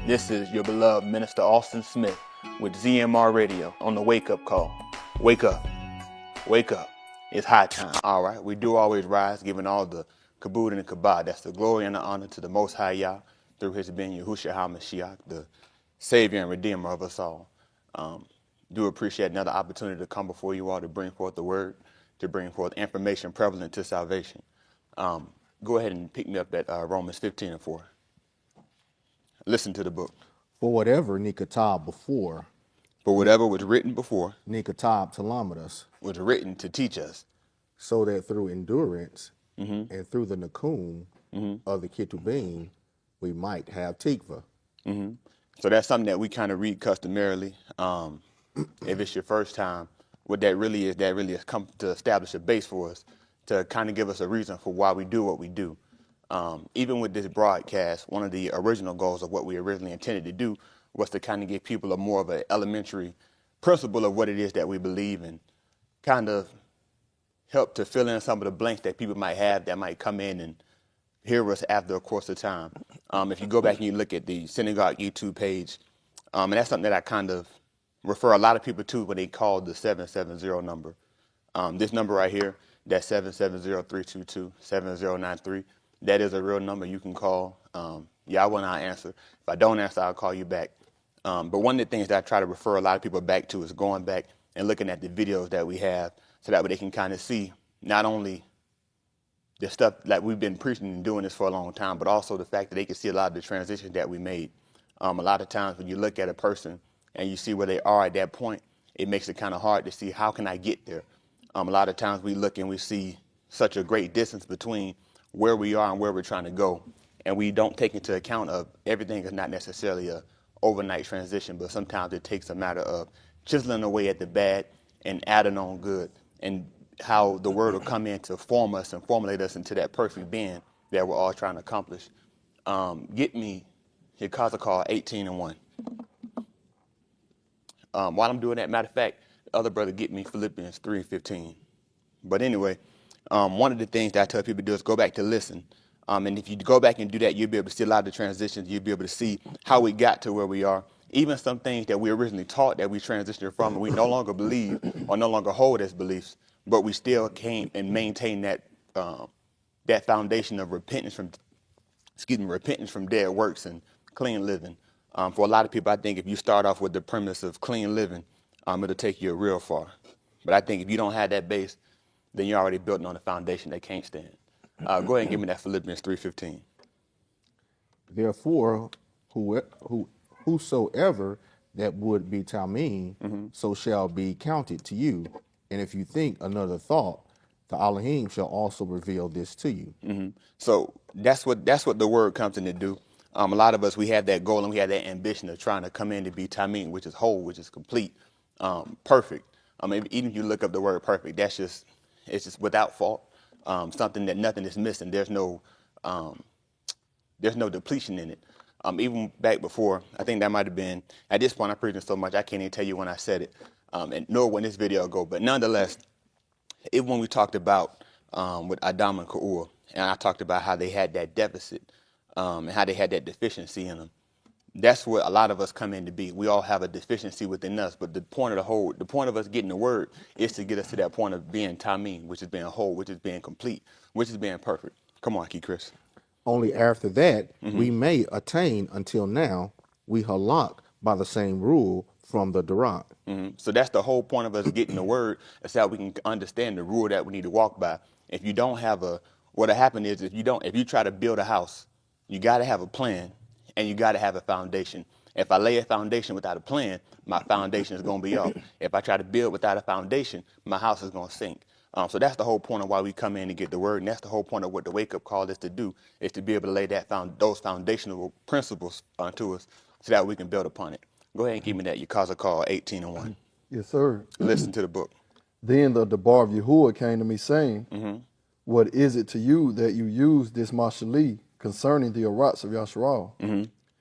This is your beloved Minister Austin Smith with ZMR Radio on the Wake Up Call. Wake up. Wake up. It's high time. All right. We do always rise, giving all the kabod and the kabod. That's the glory and the honor to the Most High Yah through his being Yahushua HaMashiach, the Savior and Redeemer of us all. Do appreciate another opportunity to come before you all to bring forth the word, to bring forth information prevalent to salvation. Go ahead and pick me up at Romans 15:4. Listen to the book. For whatever Nikatab before, For whatever was written before Nikatab Talamidas, was written to teach us, so that through endurance and through the Nakum of the Ketubim, we might have Tikva. So that's something that we kind of read customarily. If it's your first time, what that really is come to establish a base for us, to kind of give us a reason for why we do what we do. Even with this broadcast, one of the original goals of what we originally intended to do was to kind of give people a more of an elementary principle of what it is that we believe in, kind of help to fill in some of the blanks that people might have that might come in and hear us after a course of time. If you go back and you look at the synagogue YouTube page, and that's something that I kind of refer a lot of people to when they call the 770 number. This number right here, that's 770-322-7093. That is a real number you can call. I will not answer. If I don't answer, I'll call you back. But one of the things that I try to refer a lot of people back to is going back and looking at the videos that we have, so that way they can kind of see not only the stuff that we've been preaching and doing this for a long time, but also the fact that they can see a lot of the transitions that we made. A lot of times when you look at a person and you see where they are at that point, it makes it kind of hard to see, how can I get there? A lot of times we look and we see such a great distance between where we are and where we're trying to go, and we don't take into account of everything is not necessarily a overnight transition, but sometimes it takes a matter of chiseling away at the bad and adding on good, and how the word will come in to form us and formulate us into that perfect being that we're all trying to accomplish. Get me your call 18:1. While I'm doing that, matter of fact, the other brother, get me Philippians 3:15. But anyway, one of the things that I tell people to do is go back to listen. And if you go back and do that, you'll be able to see a lot of the transitions. You'll be able to see how we got to where we are. Even some things that we originally taught that we transitioned from and we no longer believe or no longer hold as beliefs, but we still came and maintain that that foundation of repentance from dead works and clean living. For a lot of people, I think if you start off with the premise of clean living, it'll take you real far. But I think if you don't have that base, then you're already building on a foundation that can't stand. Go ahead and give me that Philippians 3:15. Therefore, whosoever that would be Talmim, so shall be counted to you. And if you think another thought, the Elohim shall also reveal this to you. So that's what the word comes in to do. A lot of us, we have that goal and we have that ambition of trying to come in to be Tamim, which is whole, which is complete, perfect. Even if you look up the word perfect, it's just without fault, something that nothing is missing. There's no depletion in it. Even back before, I think that might have been, at this point I'm preaching so much I can't even tell you when I said it, and nor when this video will go. But nonetheless, even when we talked about with Adam and Ka'ur, and I talked about how they had that deficit and how they had that deficiency in them, that's what a lot of us come in to be. We all have a deficiency within us, but the point of us getting the word is to get us to that point of being Tamim, which is being whole, which is being complete, which is being perfect. Come on, Key Chris. Only after that we may attain until now, we halak by the same rule from the Durat. So that's the whole point of us getting the word. That's how we can understand the rule that we need to walk by. If you don't have what'll happen is if you try to build a house, you got to have a plan and you got to have a foundation. If I lay a foundation without a plan, my foundation is going to be off. If I try to build without a foundation, my house is going to sink. So that's the whole point of why we come in to get the word, and that's the whole point of what the wake-up call is to do, is to be able to lay those foundational principles onto us so that we can build upon it. Go ahead and give me that. Your cause call 18:1. Yes, sir. Listen to the book. Then the Debar of Yahuwah came to me saying, what is it to you that you use this mashali concerning the arats of Yasharal,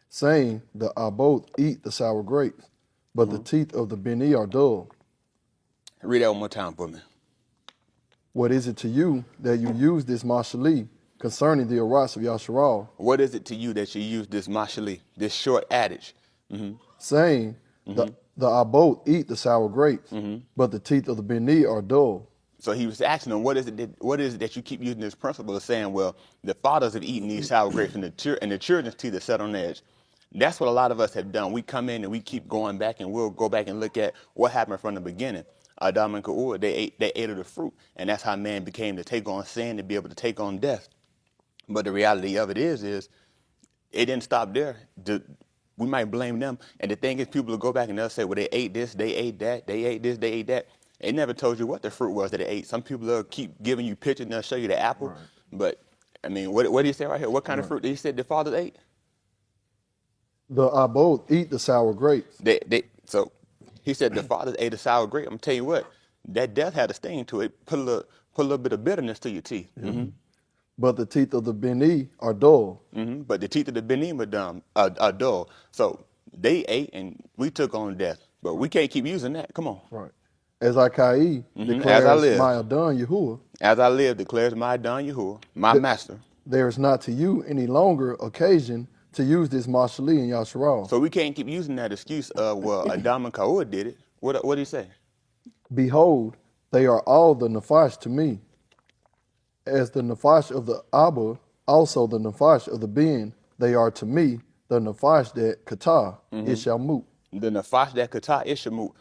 saying the abot eat the sour grapes, but the teeth of the beni are dull? Read that one more time for me. What is it to you that you use this mashali concerning the Arats of Yasharal, What is it to you that you use this mashali, this short adage? saying, the Abot eat the sour grapes, but the teeth of the Beni are dull. So he was asking them, what is it that you keep using this principle of saying, well, the fathers have eaten these sour grapes and the children's teeth are set on edge. That's what a lot of us have done. We come in and we keep going back, and we'll go back and look at what happened from the beginning. Adam and Ka'ur, they ate of the fruit, and that's how man became to take on sin, to be able to take on death. But the reality of it is it didn't stop there. We might blame them. And the thing is, people will go back and they'll say, well, they ate this, they ate that, they ate this, they ate that. They never told you what the fruit was that they ate. Some people will keep giving you pictures and they'll show you the apple. Right. But, I mean, what do you say right here? What kind of fruit did he say the fathers ate? The Abot eat the sour grapes. So he said the fathers ate a sour grape. I'm going to tell you what, that death had a sting to it. Put a little bit of bitterness to your teeth. Mm-hmm. But the teeth of the Beni are dull. Mm-hmm. But the teeth of the Benin are dull. So they ate and we took on death. But we can't keep using that. Come on. Right. As I declares my Adon Yahuwah. As I live, declares my Adon Yahuwah, my master. There is not to you any longer occasion to use this Mashali in Yasharal. So we can't keep using that excuse of, well, Adam and Ka'ur did it. What did he say? Behold, they are all the Nafash to me. As the Nafash of the Abba, also the Nafash of the Ben, they are to me the Nafash that Kata, Ishamut. The Nafash that Kata, Ishamut.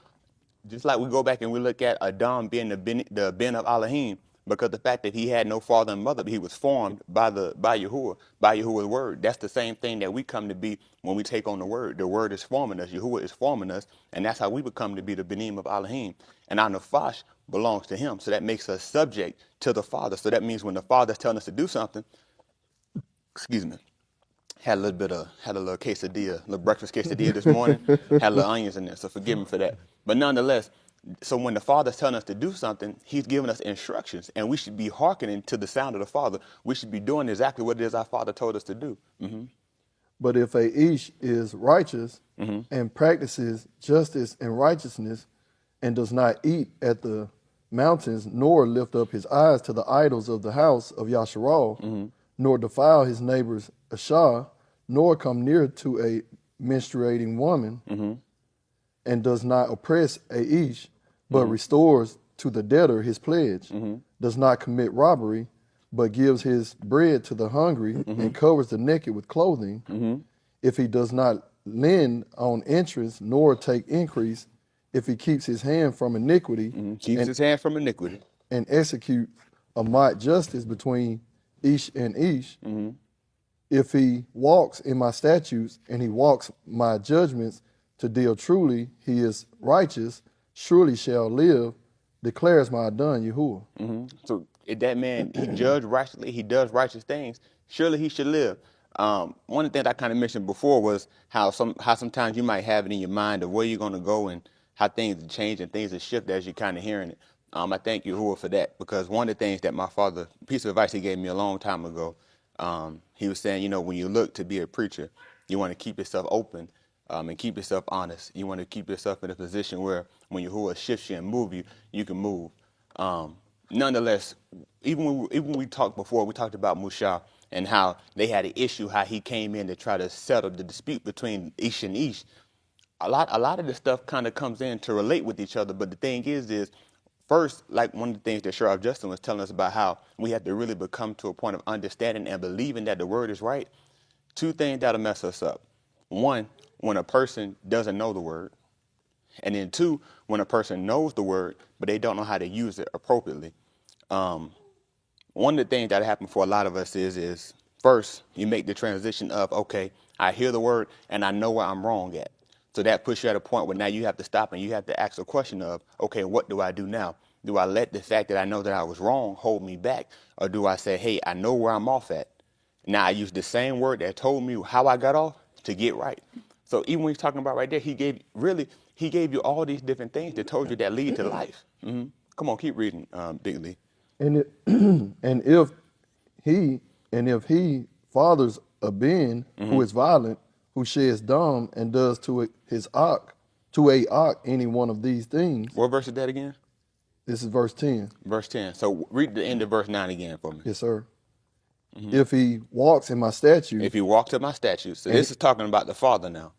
Just like we go back and we look at Adam being the Ben of Elohim, because the fact that he had no father and mother, but he was formed by Yahuwah, by Yahuwah's word. That's the same thing that we come to be when we take on the word. The word is forming us. Yahuwah is forming us, and that's how we become to be the Benim of Elohim. And our Nafash belongs to him, so that makes us subject to the Father. So that means when the Father's telling us to do something, excuse me, had a little quesadilla, a little breakfast quesadilla this morning, had a little onions in there, so forgive me for that. But nonetheless, so when the Father's telling us to do something, he's giving us instructions, and we should be hearkening to the sound of the Father. We should be doing exactly what it is our Father told us to do. Mm-hmm. But if a ish is righteous and practices justice and righteousness and does not eat at the mountains, nor lift up his eyes to the idols of the house of Yasharal, nor defile his neighbor's Ashah, nor come near to a menstruating woman, and does not oppress a ish, but restores to the debtor his pledge, does not commit robbery, but gives his bread to the hungry and covers the naked with clothing, if he does not lend on interest nor take increase, if he keeps his hand from iniquity, and execute a might justice between ish and ish, if he walks in my statutes and he walks my judgments to deal truly, he is righteous, surely shall live, declares my Adon Yahuwah. So if that man, he judged righteously, he does righteous things, surely he should live. One of the things I kind of mentioned before was how sometimes you might have it in your mind of where you're going to go and how things change and things shift as you're kind of hearing it. I thank Yahuwah for that, because one of the things that my father, piece of advice he gave me a long time ago, he was saying, when you look to be a preacher, you want to keep yourself open and keep yourself honest. You want to keep yourself in a position where when Yahuwah shifts you and move you, you can move. Nonetheless, even when we talked before, we talked about Musha and how they had an issue, how he came in to try to settle the dispute between Ish and Ish. A lot of this stuff kind of comes in to relate with each other, but the thing is first, like one of the things that Sharath Justin was telling us about, how we have to really become to a point of understanding and believing that the word is right. Two things that'll mess us up. One, when a person doesn't know the word. And then two, when a person knows the word, but they don't know how to use it appropriately. One of the things that happen for a lot of us is first, you make the transition of, okay, I hear the word and I know where I'm wrong at. So that puts you at a point where now you have to stop and you have to ask a question of, okay, what do I do now? Do I let the fact that I know that I was wrong hold me back? Or do I say, hey, I know where I'm off at. Now I use the same word that told me how I got off to get right. So even when he's talking about right there, he gave you all these different things that told you that lead to life. Come on, keep reading, Big Lee. And if he fathers a Ben who is violent, who sheds dumb and does to a ox any one of these things. What verse is that again? This is verse 10. Verse 10. So read the end of verse 9 again for me. Yes, sir. If he walks in my statutes, If he walks in my statutes. So this is talking about the Father now.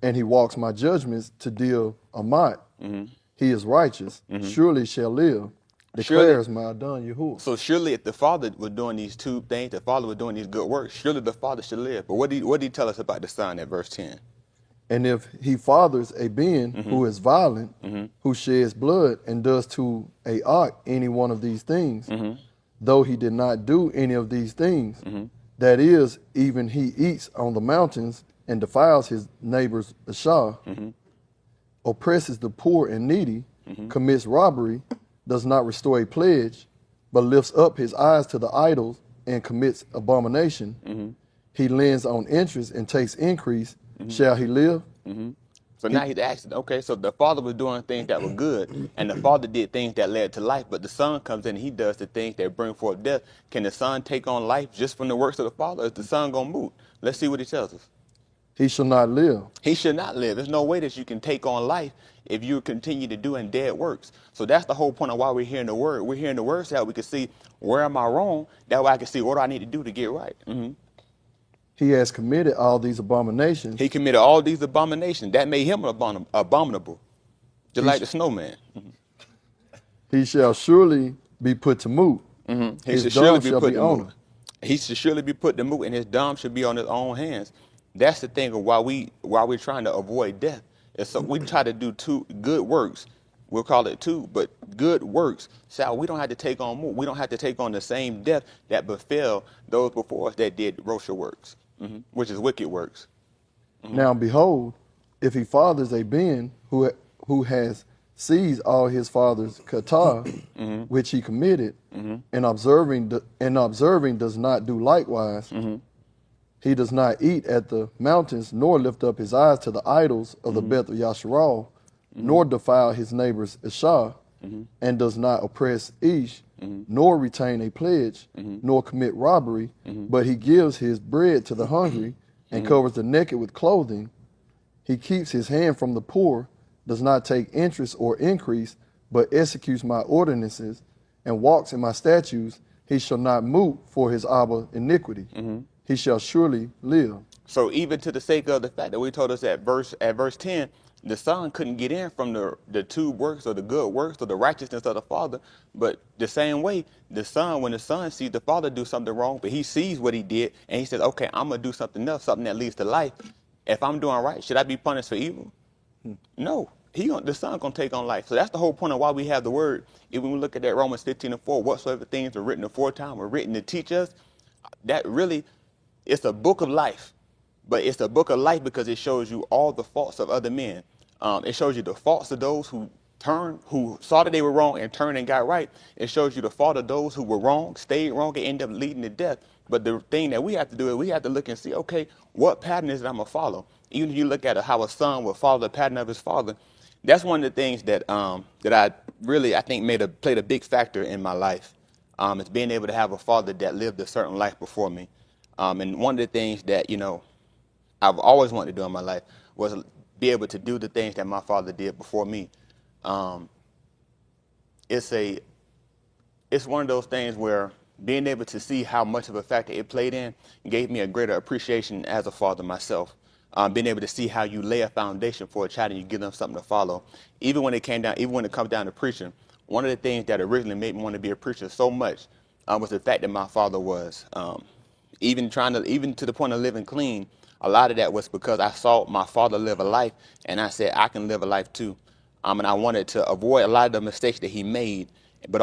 and he walks my judgments to deal amat, he is righteous, surely shall live, declares my Adon Yahuwah. So surely if the Father was doing these two things, the Father was doing these good works, surely the Father should live. But what did he tell us about the Son at verse 10? And if he fathers a being who is violent, who sheds blood, and does to a ox any one of these things, though he did not do any of these things, that is, even he eats on the mountains and defiles his neighbor's ashah, oppresses the poor and needy, commits robbery, does not restore a pledge, but lifts up his eyes to the idols and commits abomination, he lends on interest and takes increase, shall he live? So now he's asking, okay, so the Father was doing things that were good, and the Father did things that led to life, but the Son comes in and he does the things that bring forth death. Can the Son take on life just from the works of the Father? Or is the Son going to move? Let's see what he tells us. He shall not live. He should not live. There's no way that you can take on life if you continue to do dead works. So that's the whole point of why we're hearing the word. We're hearing the word so that we can see, where am I wrong? That way I can see, what do I need to do to get right? He has committed all these abominations. He committed all these abominations. That made him abominable, just like the snowman. He shall surely be put to moot. He His should dung surely be shall put be to on moot. him. He should surely be put to moot, and his dom should be on his own hands. That's the thing of why we're trying to avoid death. And so we try to do two good works. We'll call it two, but good works. So we don't have to take on more. We don't have to take on the same death that befell those before us that did Rosha works, which is wicked works. Now behold, if he fathers a being who has seized all his father's kata, which he committed, and observing does not do likewise, he does not eat at the mountains, nor lift up his eyes to the idols of the Beth of Yasharal, nor defile his neighbor's Ishah, and does not oppress Ish, nor retain a pledge, nor commit robbery, but he gives his bread to the hungry, and covers the naked with clothing. He keeps his hand from the poor, does not take interest or increase, but executes my ordinances, and walks in my statutes. He shall not moot for his Abba iniquity. He shall surely live. So even to the sake of the fact that we told us at verse 10, the Son couldn't get in from the two works or the good works or the righteousness of the Father. But the same way, the Son, when the Son sees the Father do something wrong, but he sees what he did, and he says, okay, I'm going to do something else, something that leads to life. If I'm doing right, should I be punished for evil? No. The Son going to take on life. So that's the whole point of why we have the word. Even when we look at that Romans 15:4, whatsoever things are written aforetime were written to teach us, that really, it's a book of life. But it's a book of life because it shows you all the faults of other men. It shows you the faults of those who saw that they were wrong and turned and got right. It shows you the fault of those who were wrong, stayed wrong, and ended up leading to death. But the thing that we have to do is we have to look and see, okay, what pattern is it I'm going to follow? Even if you look at how a son will follow the pattern of his father, that's one of the things that I think played a big factor in my life. Is being able to have a father that lived a certain life before me. And one of the things that, I've always wanted to do in my life was be able to do the things that my father did before me. It's one of those things where being able to see how much of a factor it played in gave me a greater appreciation as a father myself. Being able to see how you lay a foundation for a child and you give them something to follow. Even when it comes down to preaching, one of the things that originally made me want to be a preacher so much was the fact that my father was. Even to the point of living clean, a lot of that was because I saw my father live a life, and I said I can live a life too. And I wanted to avoid a lot of the mistakes that he made, but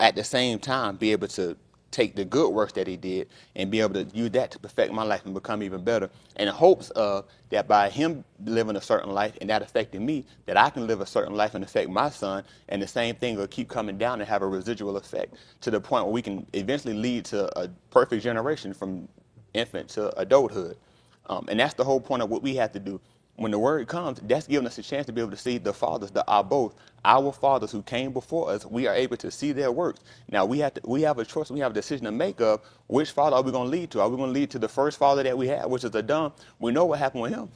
at the same time be able to take the good works that he did and be able to use that to perfect my life and become even better. In hopes of that by him living a certain life and that affecting me, that I can live a certain life and affect my son, and the same thing will keep coming down and have a residual effect to the point where we can eventually lead to a perfect generation from infant to adulthood. And that's the whole point of what we have to do. When the word comes, that's giving us a chance to be able to see the fathers, our fathers who came before us. We are able to see their works. Now we have a choice. We have a decision to make of which father are we going to lead to. Are we going to lead to the first father that we had, which is Adam? We know what happened with him.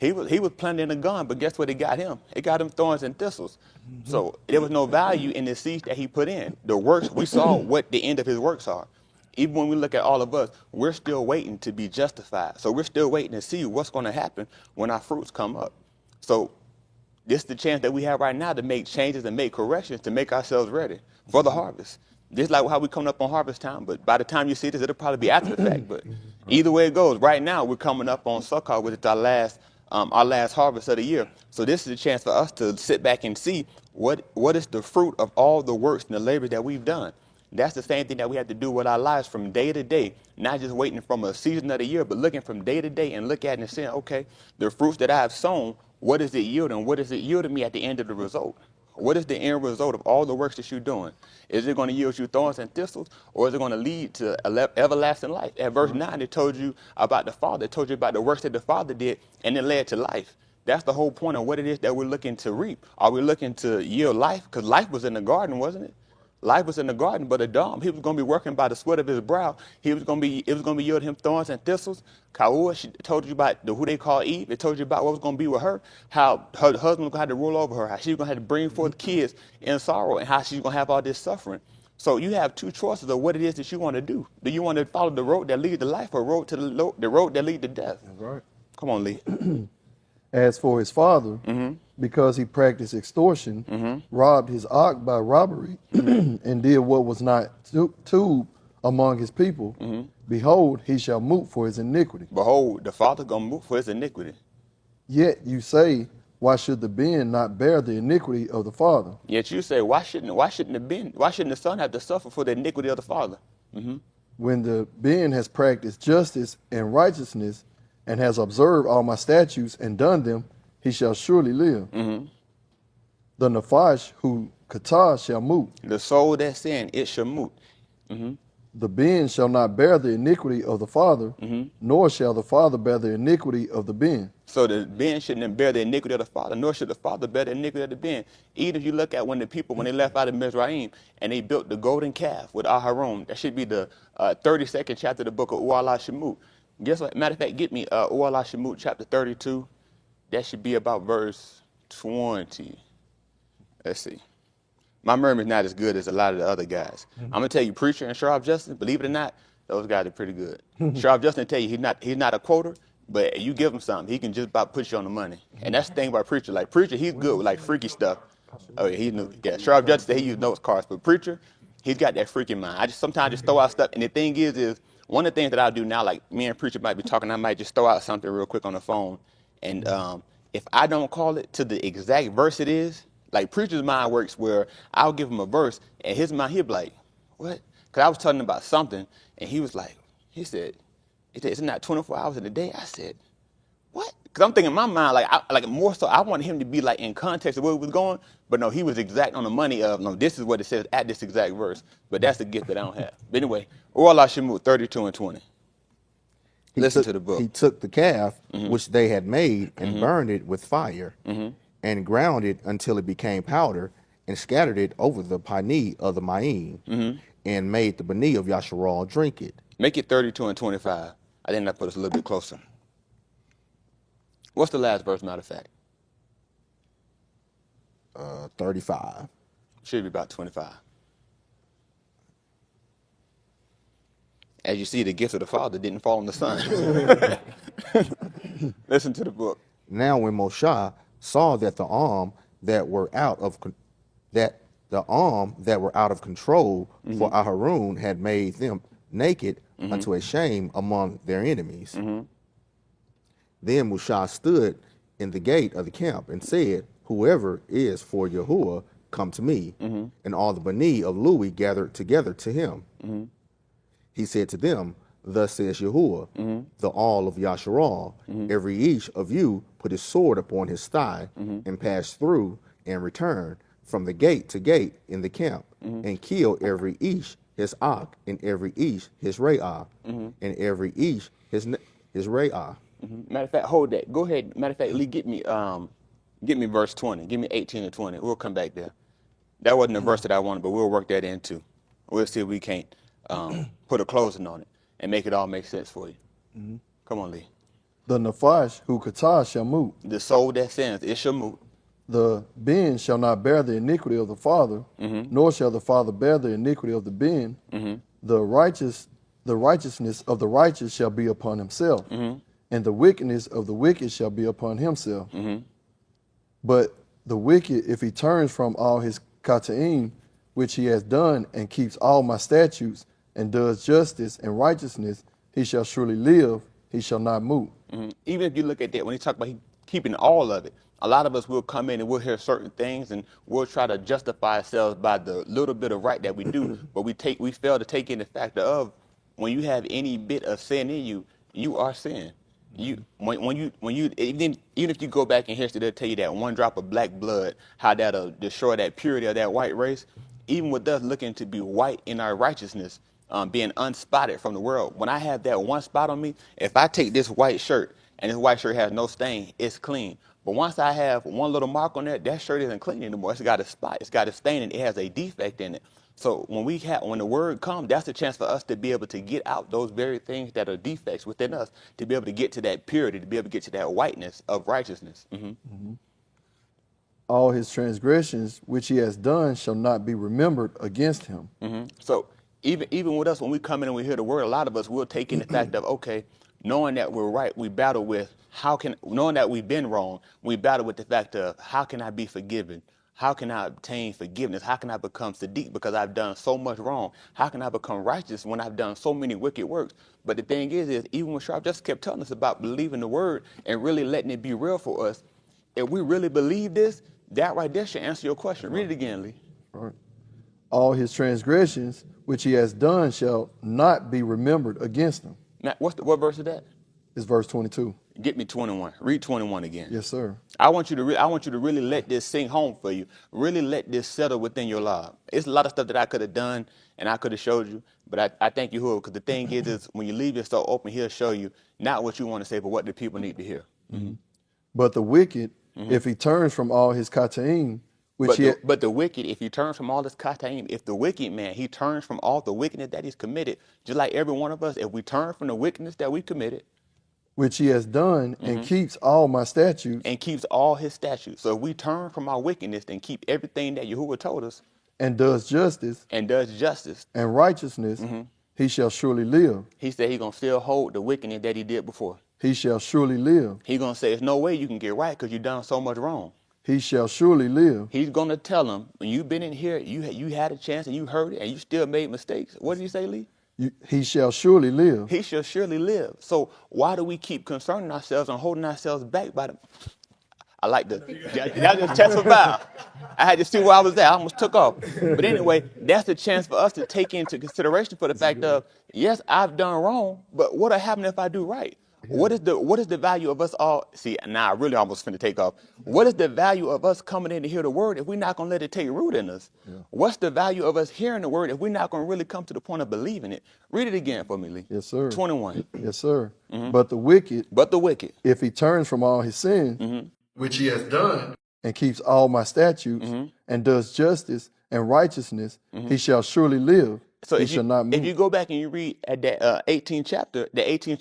He was planting a gun, but guess what? It got him. It got him thorns and thistles. So there was no value in the seeds that he put in. The works, we saw what the end of his works are. Even when we look at all of us, we're still waiting to be justified. So we're still waiting to see what's going to happen when our fruits come up. So this is the chance that we have right now to make changes and make corrections to make ourselves ready for the harvest. Just like how we coming up on harvest time, but by the time you see this, it'll probably be after the fact. But either way it goes, right now we're coming up on Sukkot, which is our last harvest of the year. So this is a chance for us to sit back and see what is the fruit of all the works and the labor that we've done. That's the same thing that we have to do with our lives from day to day, not just waiting from a season of the year, but looking from day to day and look at it and saying, okay, the fruits that I have sown, what is it yielding? What is it yielding me at the end of the result? What is the end result of all the works that you're doing? Is it going to yield you thorns and thistles, or is it going to lead to everlasting life? At verse 9, it told you about the Father. It told you about the works that the Father did, and it led to life. That's the whole point of what it is that we're looking to reap. Are we looking to yield life? Because life was in the garden, wasn't it? Life was in the garden, but Adam, he was going to be working by the sweat of his brow. It was going to be yielding him thorns and thistles. Kaua, she told you about who they call Eve. It told you about what was going to be with her, how her husband was going to have to rule over her, how she was going to have to bring forth kids in sorrow, and how she's going to have all this suffering. So you have two choices of what it is that you want to do. Do you want to follow the road that leads to life, or the road that leads to death? That's right. Come on, Lee. As for his father, because he practiced extortion, robbed his ox by robbery, and did what was not tube among his people, behold, he shall moot for his iniquity. Behold, the Father going to moot for his iniquity. Yet you say, why should the Ben not bear the iniquity of the father? Yet you say, why shouldn't the son have to suffer for the iniquity of the father? When the Ben has practiced justice and righteousness, and has observed all my statutes and done them, he shall surely live. The Nephish who Katah shall moot. The soul that sinned, it shall moot. The Ben shall not bear the iniquity of the father, nor shall the father bear the iniquity of the Ben. So the Ben shouldn't bear the iniquity of the father, nor should the father bear the iniquity of the Ben. Even if you look at when they left out of Mizraim and they built the golden calf with Aharon, that should be the 32nd chapter of the book of U'alah Shemut. Guess what? Matter of fact, get me U'alah Shemut chapter 32. That should be about verse 20. Let's see. My memory's not as good as a lot of the other guys. I'm gonna tell you, Preacher and Sharath Justin, believe it or not, those guys are pretty good. Sharath Justin tell you he's not a quoter, but you give him something, he can just about put you on the money. And that's the thing about Preacher. Like Preacher, he's good with like freaky stuff. Oh yeah, Sharath Justin he used notes cards, but Preacher, he's got that freaky mind. I just sometimes just throw out stuff, and the thing is one of the things that I'll do now, like me and Preacher might be talking, I might just throw out something real quick on the phone, and if I don't call it to the exact verse it is, like Preacher's mind works where I'll give him a verse, and his mind, he'll be like, what? Because I was telling him about something, and he said, it's not 24 hours in a day. I said, what? Because I'm thinking in my mind, like more so, I wanted him to be like in context of where it was going, but no, he was exact on the money of, no, this is what it says at this exact verse. But that's the gift that I don't have. But anyway, U'alah Shemut 32 and 20. Listen to the book. He took the calf, which they had made, and burned it with fire, and ground it until it became powder, and scattered it over the pani of the Ma'im, and made the Bani of Yasharal drink it. Make it 32 and 25. I think that put us a little bit closer. What's the last verse, matter of fact? 35. Should be about 25. As you see, the gift of the Father didn't fall on the Son. Listen to the book. Now when Moshe saw that the arm that were out of control for Aharon had made them naked unto a shame among their enemies. Then Moshe stood in the gate of the camp and said, whoever is for Yahuwah, come to me. And all the Bani of Lui gathered together to him. He said to them, thus says Yahuwah, the all of Yasharal, every each of you put his sword upon his thigh, and pass through and return from the gate to gate in the camp, and kill every each his Ak, and every each his Re'ah, and every each his Re'ah. Matter of fact, hold that. Go ahead. Matter of fact, Lee, get me verse 20. Give me 18 and 20. We'll come back there. That wasn't the verse that I wanted, but we'll work that in too. We'll see if we can't put a closing on it and make it all make sense for you. Come on, Lee. The Nephish who Katah shall moot. The soul that sins, it shall moot. The Ben shall not bear the iniquity of the father, nor shall the father bear the iniquity of the Ben. The righteous the righteousness of the righteous shall be upon himself, and the wickedness of the wicked shall be upon himself. But the wicked, if he turns from all his kataim, which he has done, and keeps all my statutes, and does justice and righteousness, he shall surely live, he shall not move. Even if you look at that, when he talk about keeping all of it, a lot of us will come in and we'll hear certain things and we'll try to justify ourselves by the little bit of right that we do, but we fail to take in the factor of when you have any bit of sin in you, you are sin. When you even if you go back in history, they'll tell you that one drop of black blood, how that'll destroy that purity of that white race. Even with us looking to be white in our righteousness, being unspotted from the world. When I have that one spot on me, if I take this white shirt and this white shirt has no stain, it's clean. But once I have one little mark on there, that shirt isn't clean anymore. It's got a spot, it's got a stain, and it has a defect in it. So when the word comes, that's a chance for us to be able to get out those very things that are defects within us, to be able to get to that purity, to be able to get to that whiteness of righteousness. All his transgressions which he has done shall not be remembered against him. So even with us, when we come in and we hear the word, a lot of us will take in the fact of, okay, knowing that we're right, we battle with knowing that we've been wrong, we battle with the fact of how can I be forgiven? How can I obtain forgiveness? How can I become Sadiq because I've done so much wrong? How can I become righteous when I've done so many wicked works? But the thing is even when Sharath just kept telling us about believing the word and really letting it be real for us, if we really believe this, that right there should answer your question. Read it again, Lee. Right. All his transgressions which he has done shall not be remembered against him. Now, what verse is that? It's verse 22. Get me 21. Read 21 again. Yes, sir. I want you to really let this sink home for you. Really let this settle within your life. It's a lot of stuff that I could have done and I could have showed you, but I thank you, because the thing is when you leave it so open, he'll show you not what you want to say, but what the people need to hear. But the wicked, if he turns from all his kataim, But the wicked, if he turns from all this kataim, if the wicked man, he turns from all the wickedness that he's committed, just like every one of us, if we turn from the wickedness that we committed, which he has done, and keeps all my statutes, and keeps all his statutes. So if we turn from our wickedness and keep everything that Yahuwah told us, and does justice, and righteousness, he shall surely live. He said he's going to still hold the wickedness that he did before. He shall surely live. He's going to say, there's no way you can get right because you've done so much wrong. He shall surely live. He's going to tell him, when you've been in here, you had a chance and you heard it and you still made mistakes. What did you say, Lee? He shall surely live. He shall surely live. So why do we keep concerning ourselves and holding ourselves back by them? I like that just testify. I had to see where I was at. I almost took off. But anyway, that's a chance for us to take into consideration for the fact of, yes, I've done wrong, but what'll happen if I do right? What is the value of us all? See, now I really almost finna take off. What is the value of us coming in to hear the word if we're not going to let it take root in us? Yeah. What's the value of us hearing the word if we're not going to really come to the point of believing it? Read it again for me, Lee. Yes, sir. 21. Yes, sir. But the wicked, if he turns from all his sins, which he has done, and keeps all my statutes, and does justice and righteousness, he shall surely live. So he shall not move. If you go back and you read at that 18th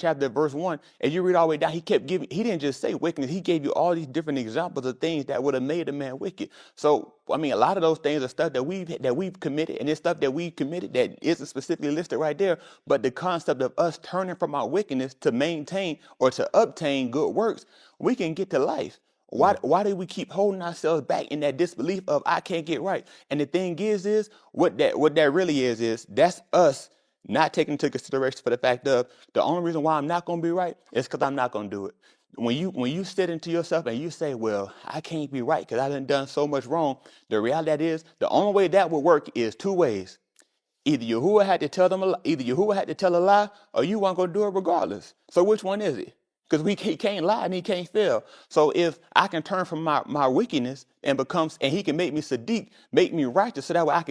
chapter, verse 1, and you read all the way down, he didn't just say wickedness, he gave you all these different examples of things that would have made a man wicked. So, I mean, a lot of those things are stuff that we've committed, and it's stuff that we've committed that isn't specifically listed right there, but the concept of us turning from our wickedness to maintain or to obtain good works, we can get to life. Why do we keep holding ourselves back in that disbelief of I can't get right? And the thing is what that really is that's us not taking into consideration for the fact of the only reason why I'm not going to be right is because I'm not going to do it. When you sit into yourself and you say, well, I can't be right because I done so much wrong, the reality that is the only way that would work is two ways. Either Yahuwah had to tell a lie, or you weren't going to do it regardless. So which one is it? Because he can't lie and he can't fail. So if I can turn from my wickedness and he can make me Sadiq, make me righteous, so that way I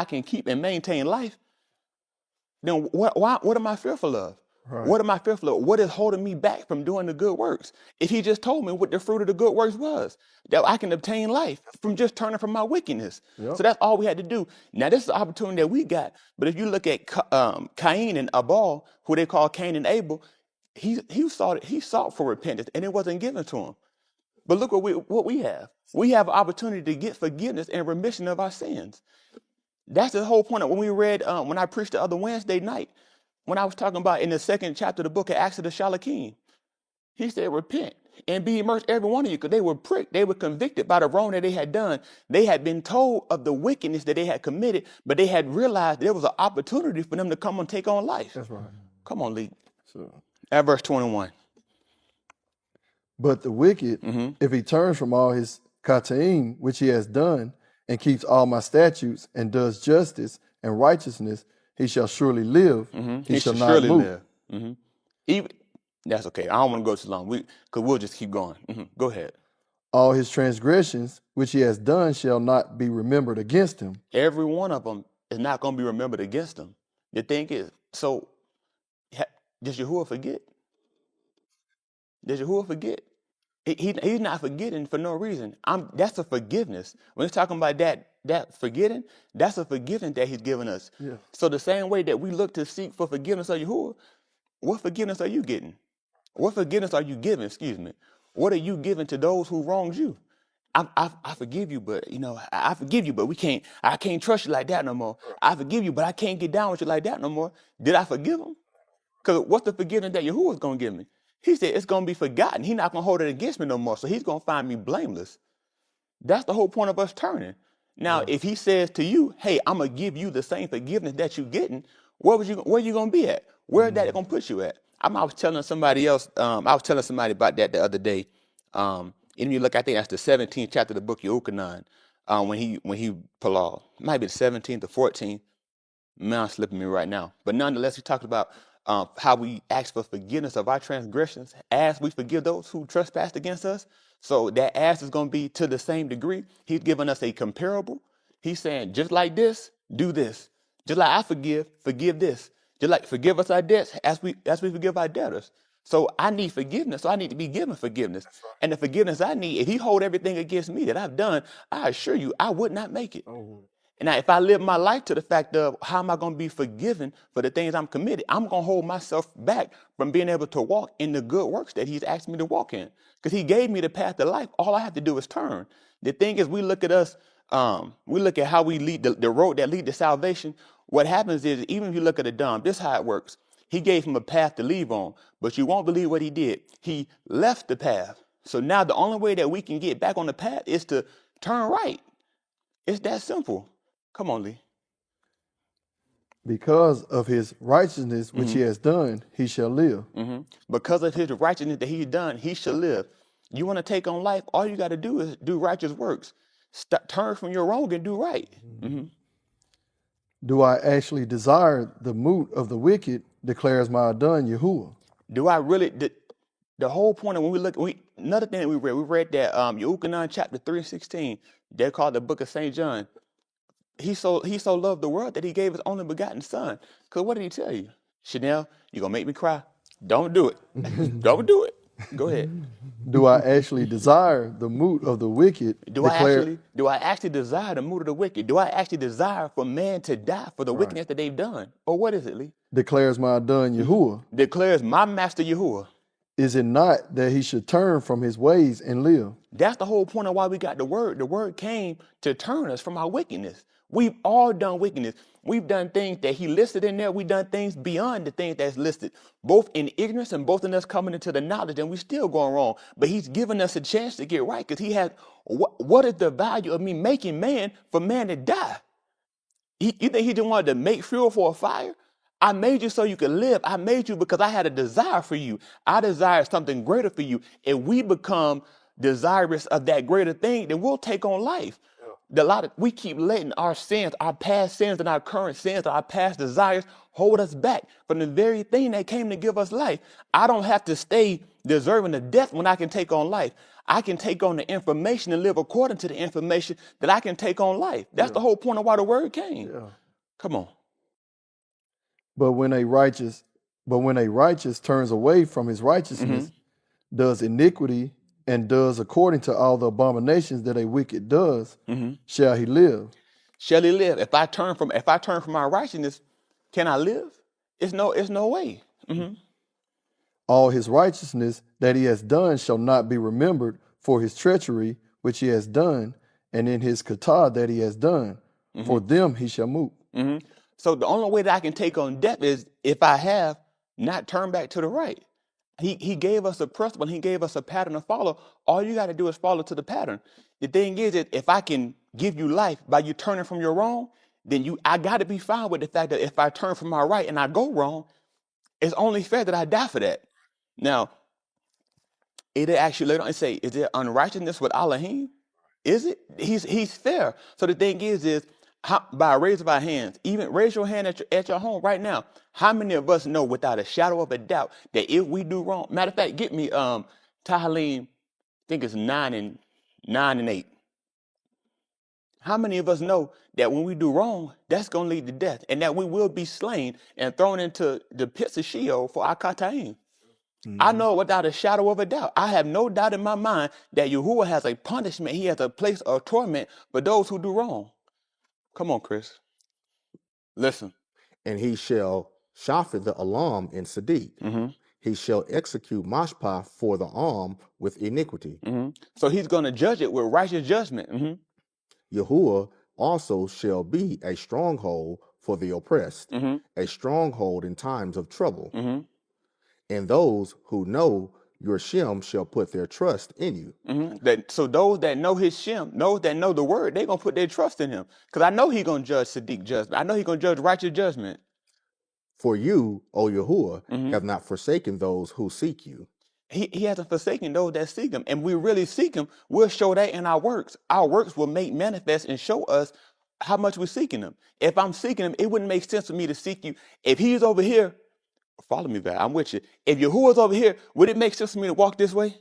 can keep and maintain life, then what am I fearful of? Right. What am I fearful of? What is holding me back from doing the good works? If he just told me what the fruit of the good works was, that I can obtain life from just turning from my wickedness. Yep. So that's all we had to do. Now, this is the opportunity that we got. But if you look at Cain and Abel, who they call Cain and Abel, he sought for repentance and it wasn't given to him. But look what we have. We have an opportunity to get forgiveness and remission of our sins. That's the whole point of when we read, when I preached the other Wednesday night. When I was talking about in the 2nd chapter of the book of Acts of the Shalakim, he said, repent and be immersed, every one of you, because they were pricked. They were convicted by the wrong that they had done. They had been told of the wickedness that they had committed, but they had realized there was an opportunity for them to come and take on life. That's right. Come on, Lee. So, At verse 21. but the wicked, if he turns from all his kataim, which he has done, and keeps all my statutes, and does justice and righteousness, he shall surely live. He shall not surely move. live. Even, that's okay. I don't want to go too long because we'll just keep going. Go ahead. All his transgressions, which he has done, shall not be remembered against him. Every one of them is not going to be remembered against them. The thing is, so does Yahuwah forget? Does Yahuwah forget? He's not forgetting for no reason. That's a forgiveness. When he's talking about that forgetting, that's a forgiveness that he's given us. Yeah. So the same way that we look to seek for forgiveness of Yahuwah, what forgiveness are you getting? What forgiveness are you giving? Excuse me. What are you giving to those who wronged you? I forgive you, but I forgive you, but I can't trust you like that no more. I forgive you, but I can't get down with you like that no more. Did I forgive him? Because what's the forgiveness that Yahuwah is going to give me? He said it's going to be forgotten. He's not going to hold it against me no more. So he's going to find me blameless. That's the whole point of us turning. Now, if he says to you, hey, I'm going to give you the same forgiveness that you're getting, where you going to be at? Where's that going to put you at? I was telling somebody else, I was telling somebody about that the other day. And you look, I think that's the 17th chapter of the book, Yochanan, when he Palal. It might be the 17th or 14th. Man, slipping me right now. But nonetheless, he talked about how we ask for forgiveness of our transgressions as we forgive those who trespass against us. So that ask is going to be to the same degree. He's giving us a comparable. He's saying, just like this, do this. Just like I forgive this. Just like forgive us our debts as we forgive our debtors. So I need forgiveness. So I need to be given forgiveness. And the forgiveness I need, if he hold everything against me that I've done, I assure you, I would not make it. And now, if I live my life to the fact of how am I going to be forgiven for the things I'm committed, I'm going to hold myself back from being able to walk in the good works that he's asked me to walk in. Because he gave me the path to life. All I have to do is turn. The thing is, we look at us, we look at how we lead the road that lead to salvation. What happens is, even if you look at the dumb, this is how it works. He gave him a path to leave on, but you won't believe what he did. He left the path. So now the only way that we can get back on the path is to turn right. It's that simple. Come on, Lee. Because of his righteousness, which he has done, he shall live. Because of his righteousness that he's done, he shall live. You want to take on life, all you got to do is do righteous works. Turn from your wrong and do right. Do I actually desire the moot of the wicked, declares my Adon Yahuwah. Do I really? The whole point of when we look, another thing that we read that Yochanan chapter 3:16, they're called the book of St. John. He so loved the world that he gave his only begotten son. Because what did he tell you? Chanel, you're going to make me cry. Don't do it. Don't do it. Go ahead. Do I actually desire the moot of the wicked? Do I actually desire the moot of the wicked? Do I actually desire for man to die for the wickedness that they've done? Or what is it, Lee? Declares my Adon Yahuwah. Declares my master Yahuwah. Is it not that he should turn from his ways and live? That's the whole point of why we got the word. The word came to turn us from our wickedness. We've all done wickedness. We've done things that he listed in there. We've done things beyond the things that's listed, both in ignorance and both in us coming into the knowledge, and we still going wrong. But he's given us a chance to get right because he has, what is the value of me making man for man to die? You think he didn't want to make fuel for a fire? I made you so you could live. I made you because I had a desire for you. I desire something greater for you. If we become desirous of that greater thing, then we'll take on life. We keep letting our sins, our past sins and our current sins, our past desires hold us back from the very thing that came to give us life. I don't have to stay deserving of death when I can take on life. I can take on the information and live according to the information that I can take on life. That's the whole point of why the word came. Come on. But when a righteous turns away from his righteousness, does iniquity, and does according to all the abominations that a wicked does, shall he live? Shall he live? If I turn from my righteousness, can I live? It's no way. All his righteousness that he has done shall not be remembered for his treachery which he has done, and in his kata that he has done. For them he shall move. So the only way that I can take on death is if I have not turned back to the right. He gave us a principle. He gave us a pattern to follow. All you got to do is follow to the pattern. The thing is that if I can give you life by you turning from your wrong, then I got to be fine with the fact that if I turn from my right and I go wrong, it's only fair that I die for that. Now, it actually later on and say, is there unrighteousness with Elohim? Is it? He's fair. So the thing is by a raise of our hands, even raise your hand at your home right now. How many of us know without a shadow of a doubt that if we do wrong, matter of fact, get me Tahalim, I think it's 9 and 8. How many of us know that when we do wrong, that's going to lead to death, and that we will be slain and thrown into the pits of Sheol for our Kataim? I know without a shadow of a doubt. I have no doubt in my mind that Yahuwah has a punishment. He has a place of torment for those who do wrong. Come on, Chris. Listen. And he shall shaffer the alarm in Sadiq. He shall execute mashpah for the arm with iniquity. So he's going to judge it with righteous judgment. Yahuwah also shall be a stronghold for the oppressed, a stronghold in times of trouble. And those who know your Shem shall put their trust in you. So those that know his Shem, those that know the word, they're going to put their trust in him. Because I know he's going to judge Sadiq judgment. I know he's going to judge righteous judgment. For you, O Yahuwah, have not forsaken those who seek you. He hasn't forsaken those that seek him. And we really seek him, we'll show that in our works. Our works will make manifest and show us how much we're seeking him. If I'm seeking him, it wouldn't make sense for me to seek you. If he's over here, follow me back. I'm with you. If Yahuwah's over here, would it make sense for me to walk this way?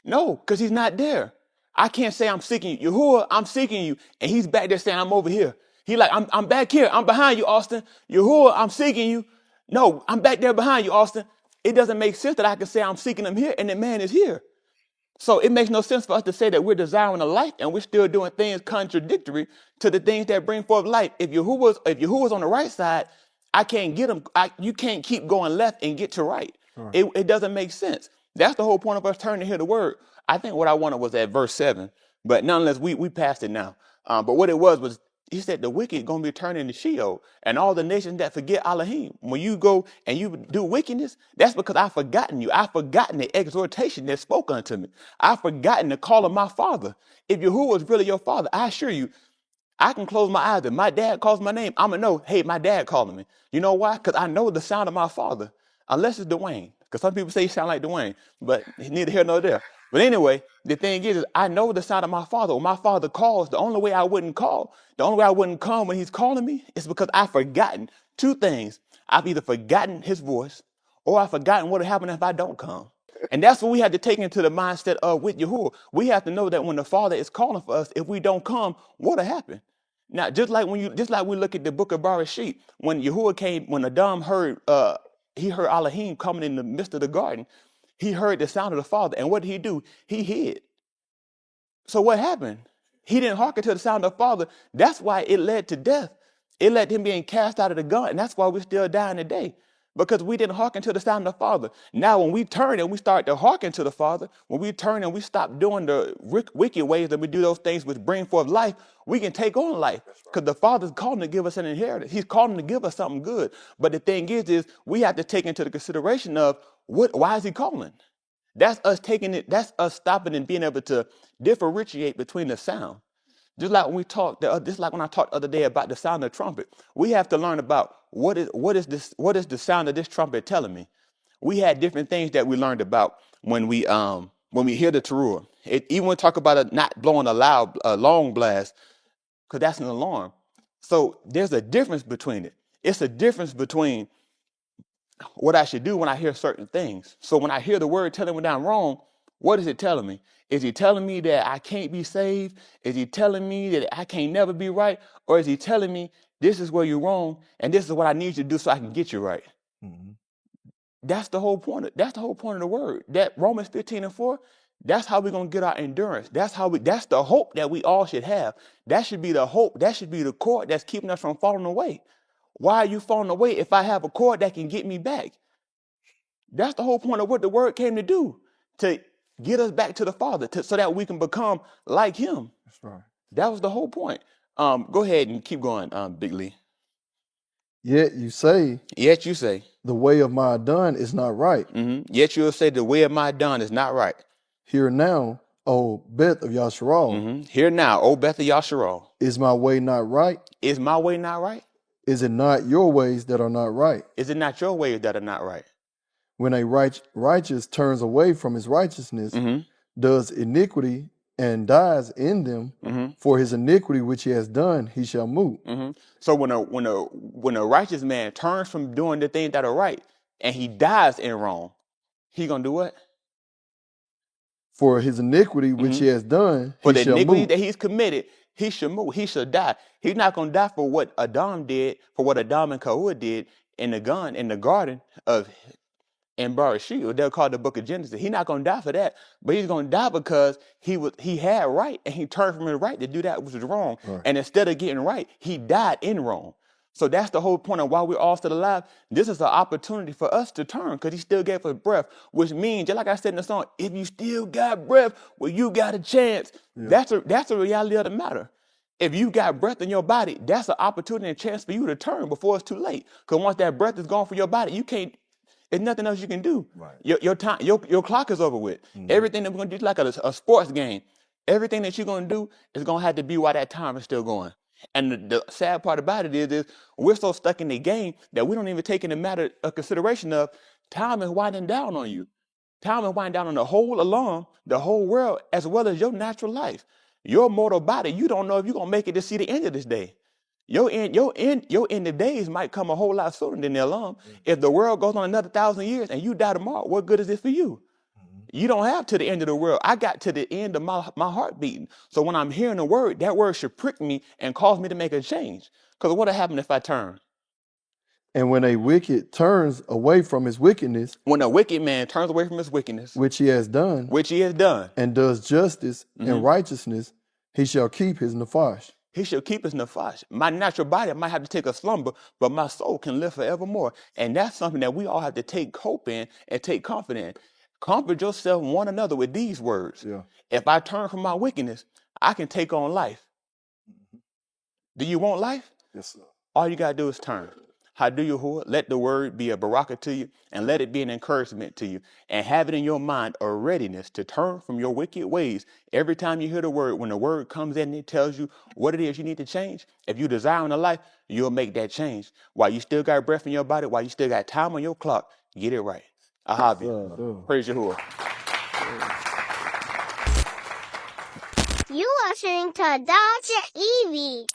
No, because he's not there. I can't say I'm seeking you. Yahuwah, I'm seeking you. And he's back there saying, I'm over here. He like, I'm back here. I'm behind you, Austin. Yahuwah, I'm seeking you. No, I'm back there behind you, Austin. It doesn't make sense that I can say I'm seeking him here and the man is here. So it makes no sense for us to say that we're desiring a life and we're still doing things contradictory to the things that bring forth life. If Yahuwah's on the right side, I can't get him. You can't keep going left and get to right. It doesn't make sense. That's the whole point of us turning to hear the word. I think what I wanted was at verse 7, but nonetheless, we passed it now. But what it was he said the wicked going to be turned into Sheol, and all the nations that forget Elohim. When you go and you do wickedness, that's because I've forgotten you. I've forgotten the exhortation that spoke unto me. I've forgotten the call of my father. If Yahuwah is really your father, I assure you, I can close my eyes. If my dad calls my name, I'm going to know, hey, my dad calling me. You know why? Because I know the sound of my father, unless it's Dwayne. Because some people say he sound like Dwayne, but neither here nor there. But anyway, the thing is I know the sound of my father. When my father calls, the only way I wouldn't come when he's calling me is because I've forgotten two things. I've either forgotten his voice or I've forgotten what will happen if I don't come. And that's what we have to take into the mindset of with Yahuwah. We have to know that when the Father is calling for us, if we don't come, what'll happen? Now, just like we look at the book of Bereshit, when Yahuwah came, when Adam heard Elohim coming in the midst of the garden, he heard the sound of the Father. And what did he do? He hid. So what happened? He didn't hearken to the sound of the Father. That's why it led to death. It led to him being cast out of the garden. And that's why we're still dying today. Because we didn't hearken to the sound of the Father. Now, when we turn and we start to hearken to the Father, when we turn and we stop doing the wicked ways and we do those things which bring forth life, we can take on life. Because the Father's calling to give us an inheritance. He's calling to give us something good. But the thing is we have to take into the consideration of why is he calling? That's us taking it. That's us stopping and being able to differentiate between the sound. Just like when I talked the other day about the sound of the trumpet, we have to learn about what is the sound of this trumpet telling me. We had different things that we learned about when we hear the teruah. Even when we talk about not blowing a long blast, because that's an alarm. So there's a difference between it. It's a difference between what I should do when I hear certain things. So when I hear the word telling me that I'm wrong, what is it telling me? Is he telling me that I can't be saved? Is he telling me that I can't never be right? Or is he telling me this is where you're wrong and this is what I need you to do so I can get you right? Mm-hmm. That's the whole point. That's the whole point of the word. That Romans 15:4, that's how we're going to get our endurance. That's the hope that we all should have. That should be the hope. That should be the cord that's keeping us from falling away. Why are you falling away if I have a cord that can get me back? That's the whole point of what the word came to do, to get us back to the Father, so that we can become like him. That's right. That was the whole point. Go ahead and keep going, Big Lee. Yet you say, Yet you say, the way of my done is not right. Yet you'll say the way of my done is not right. Hear now, O Beth of Yasharal, Hear now, O Beth of Yasharal, is my way not right? is my way not right? Is it not your ways that are not right? Is it not your ways that are not right? When a righteous turns away from his righteousness, does iniquity and dies in them, for his iniquity which he has done, he shall move. So when a righteous man turns from doing the things that are right and he dies in wrong, he gonna do what? For his iniquity which he has done, For he the shall iniquity move. that he's committed, he should move. He should die. He's not gonna die for what Adam did, for what Adam and Kawah did in the garden of in Barashil. They'll call it the book of Genesis. He's not gonna die for that, but he's gonna die because he had right and he turned from his right to do that which was wrong. Right. And instead of getting right, he died in wrong. So that's the whole point of why we're all still alive. This is an opportunity for us to turn because he still gave us breath, which means, just like I said in the song, if you still got breath, well, you got a chance. Yeah. That's the reality of the matter. If you got breath in your body, that's an opportunity and chance for you to turn before it's too late. Because once that breath is gone from your body, you can't. There's nothing else you can do. Right. Your time, your clock is over with. Everything that we're gonna do is like a sports game. Everything that you're gonna do is gonna have to be while that time is still going. And the sad part about it is we're so stuck in the game that we don't even take in the matter of consideration of time is winding down on you. Time is winding down on the whole along the whole world as well as your natural life. Your mortal body, you don't know if you're gonna make it to see the end of this day. Your end of days might come a whole lot sooner than the alarm. If the world goes on another 1,000 years and you die tomorrow, what good is it for you? You don't have to the end of the world. I got to the end of my heart beating. So when I'm hearing a word, that word should prick me and cause me to make a change. Because what will happen if I turn? And when a wicked turns away from his wickedness, when a wicked man turns away from his wickedness, which he has done, and does justice and righteousness, he shall keep his nafash. He shall keep his nafash. My natural body might have to take a slumber, but my soul can live forevermore. And that's something that we all have to take hope in and take confidence in. Comfort yourself one another with these words. Yeah. If I turn from my wickedness, I can take on life. Do you want life? Yes, sir. All you got to do is turn. How do you hold? Let the word be a baraka to you and let it be an encouragement to you. And have it in your mind a readiness to turn from your wicked ways. Every time you hear the word, when the word comes in and it tells you what it is you need to change, if you desire in a life, you'll make that change. While you still got breath in your body, while you still got time on your clock, get it right. Ahabi. Praise Yahuwah. You listening to Dr. Evie.